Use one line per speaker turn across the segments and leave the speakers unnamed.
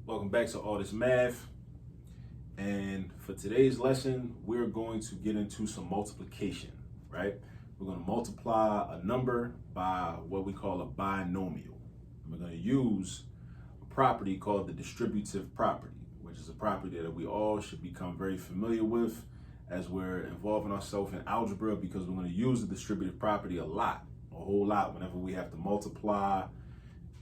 Welcome back to All This Math. And for today's lesson, we're going to get into some multiplication, right? We're going to multiply a number by what we call a binomial. And we're going to use a property called the distributive property, which is a property that we all should become very familiar with as we're involving ourselves in algebra, because we're going to use the distributive property a whole lot, whenever we have to multiply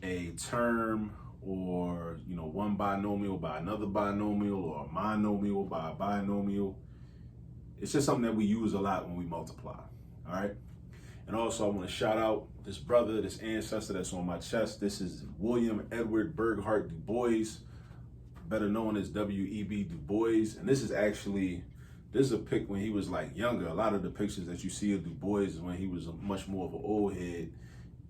a term, or one binomial by another binomial, or a monomial by a binomial. It's just something that we use a lot when we multiply. All right. And also I want to shout out this brother, this ancestor that's on my chest. This is William Edward Burghardt Du Bois, better known as W.E.B. Du Bois. And this is a pic when he was like younger. A lot of the pictures that you see of Du Bois is when he was much more of an old head.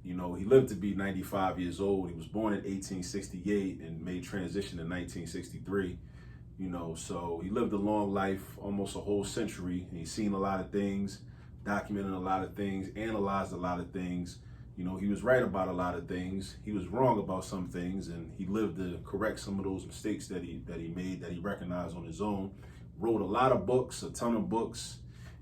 He lived to be 95 years old. He was born in 1868 and made transition in 1963. So he lived a long life, almost a whole century. And he's seen a lot of things, documented a lot of things, analyzed a lot of things. He was right about a lot of things. He was wrong about some things, and he lived to correct some of those mistakes that he made, that he recognized on his own. Wrote a lot of books, a ton of books.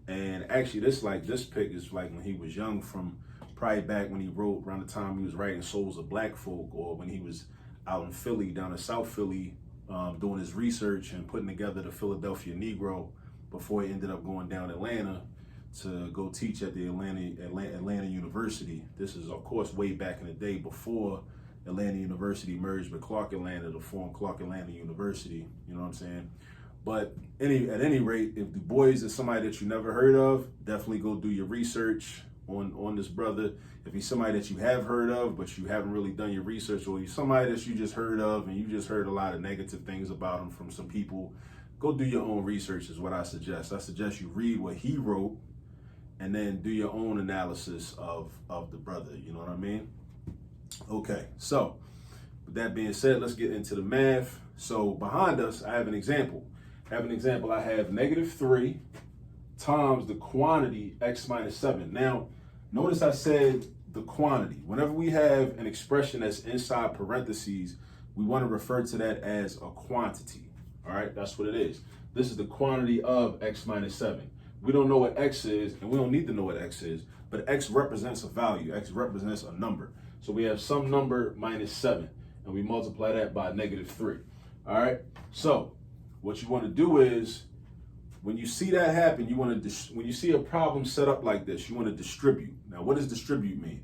And actually this pic is like when he was young, from probably back when he wrote around the time he was writing Souls of Black Folk, or when he was out in Philly, down in South Philly, doing his research and putting together the Philadelphia Negro, before he ended up going down Atlanta to go teach at the Atlanta University. This is, of course, way back in the day, before Atlanta University merged with Clark Atlanta to form Clark Atlanta University. You know what I'm saying? But at any rate, if Du Bois is somebody that you never heard of, definitely go do your research on this brother. If he's somebody that you have heard of, but you haven't really done your research, or he's somebody that you just heard of and you just heard a lot of negative things about him from some people, go do your own research is what I suggest. I suggest you read what he wrote and then do your own analysis of the brother. You know what I mean? Okay, so with that being said, let's get into the math. So behind us, I have an example. I have -3 times the quantity x minus 7. Now, notice I said the quantity. Whenever we have an expression that's inside parentheses, we want to refer to that as a quantity. All right, that's what it is. This is the quantity of x minus 7. We don't know what x is, and we don't need to know what x is, but x represents a value. X represents a number. So we have some number minus 7, and we multiply that by -3. All right, so what you want to do is, when you see that happen, when you see a problem set up like this, you want to distribute. Now, what does distribute mean?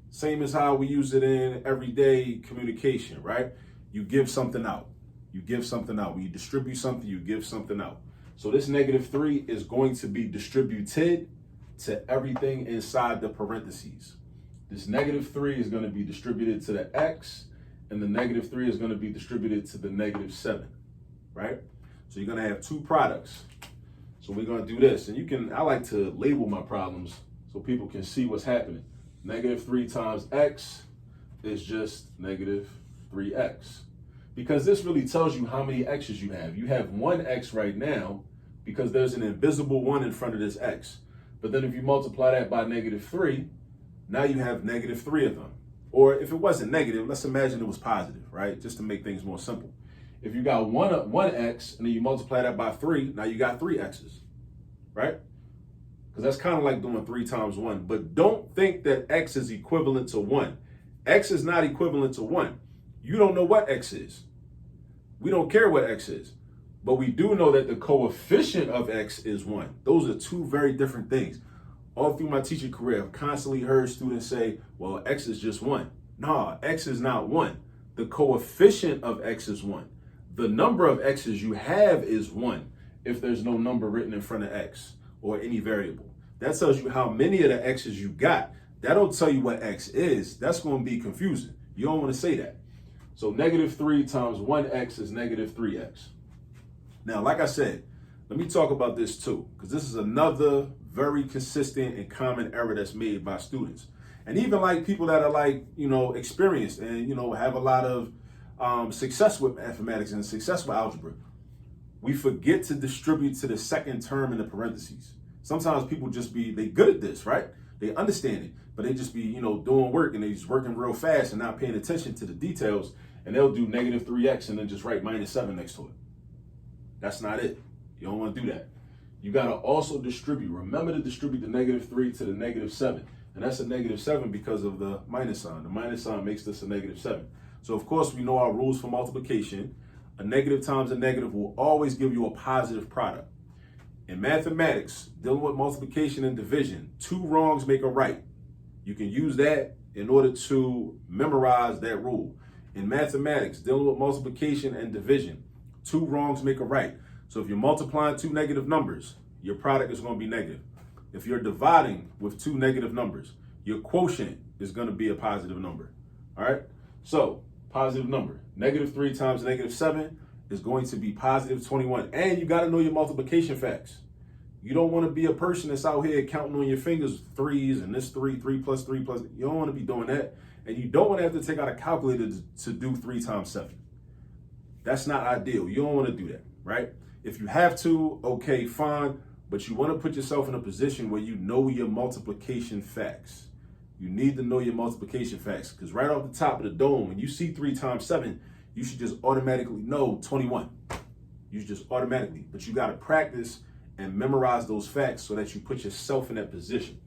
Same as how we use it in everyday communication, right? You give something out. You give something out. When you distribute something, you give something out. So this -3 is going to be distributed to everything inside the parentheses. This -3 is going to be distributed to the x, and the -3 is going to be distributed to the -7, right? So you're going to have two products. So we're going to do this, and I like to label my problems so people can see what's happening. -3 times x is just -3x, because this really tells you how many x's you have. You have one x right now because there's an invisible 1 in front of this x. But then if you multiply that by -3, now you have -3 of them. Or if it wasn't negative, let's imagine it was positive, right? Just to make things more simple. If you got one x and then you multiply that by 3, now you got 3 x's, right? Because that's kind of like doing 3 times 1. But don't think that x is equivalent to 1. X is not equivalent to 1. You don't know what x is. We don't care what x is. But we do know that the coefficient of x is 1. Those are two very different things. All through my teaching career, I've constantly heard students say, well, x is just 1. Nah, x is not 1. The coefficient of x is 1. The number of x's you have is 1 if there's no number written in front of x or any variable. That tells you how many of the x's you got. That don't tell you what x is. That's going to be confusing. You don't want to say that. So -3 times 1x is -3x. Now, like I said, let me talk about this too, because this is another very consistent and common error that's made by students. And even like people that are experienced and, have a lot of success with mathematics and success with algebra. We forget to distribute to the second term in the parentheses. Sometimes people they good at this, right? They understand it, but they just be, doing work and they just working real fast and not paying attention to the details. and they'll do negative 3x and then just write minus 7 next to it. That's not it. You don't want to do that. You got to also distribute. Remember to distribute the negative 3 to the negative 7. And that's a negative 7 because of the minus sign. The minus sign makes this a negative 7. So, of course, we know our rules for multiplication. A negative times a negative will always give you a positive product. In mathematics, dealing with multiplication and division, 2 wrongs make a right. You can use that in order to memorize that rule. In mathematics, dealing with multiplication and division, 2 wrongs make a right. So if you're multiplying 2 negative numbers, your product is going to be negative. If you're dividing with 2 negative numbers, your quotient is going to be a positive number. All right? So, positive number. Negative 3 times negative 7 is going to be positive 21. And you got to know your multiplication facts. You don't want to be a person that's out here counting on your fingers 3s and this 3 plus 3 plus. You don't want to be doing that. And you don't want to have to take out a calculator to do 3 times 7. That's not ideal. You don't want to do that, right? If you have to, okay, fine. But you want to put yourself in a position where you know your multiplication facts. You need to know your multiplication facts, because right off the top of the dome, when you see 3 times 7, you should just automatically know 21. You should just automatically. But you got to practice and memorize those facts so that you put yourself in that position.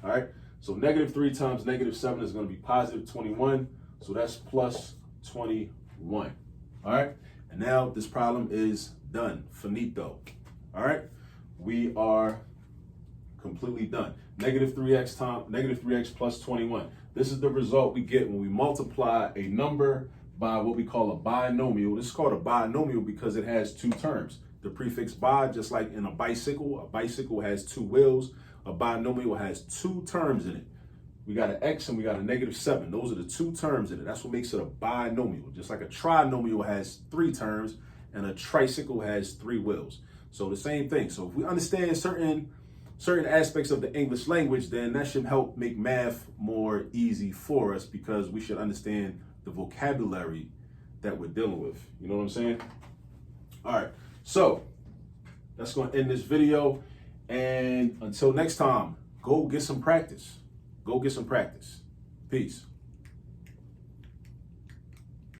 All right? So negative 3 times negative 7 is going to be positive 21. So that's plus 21. All right? And now this problem is done. Finito. All right? We are completely done. Negative 3x plus 21. This is the result we get when we multiply a number by what we call a binomial. This is called a binomial because it has 2 terms. The prefix bi, just like in a bicycle has 2 wheels. A binomial has 2 terms in it. We got an x and we got a negative 7. Those are the 2 terms in it. That's what makes it a binomial. Just like a trinomial has 3 terms and a tricycle has 3 wheels. So the same thing. So if we understand certain aspects of the English language, then that should help make math more easy for us, because we should understand the vocabulary that we're dealing with. You know what I'm saying? All right. So that's going to end this video. And until next time, go get some practice. Go get some practice. Peace.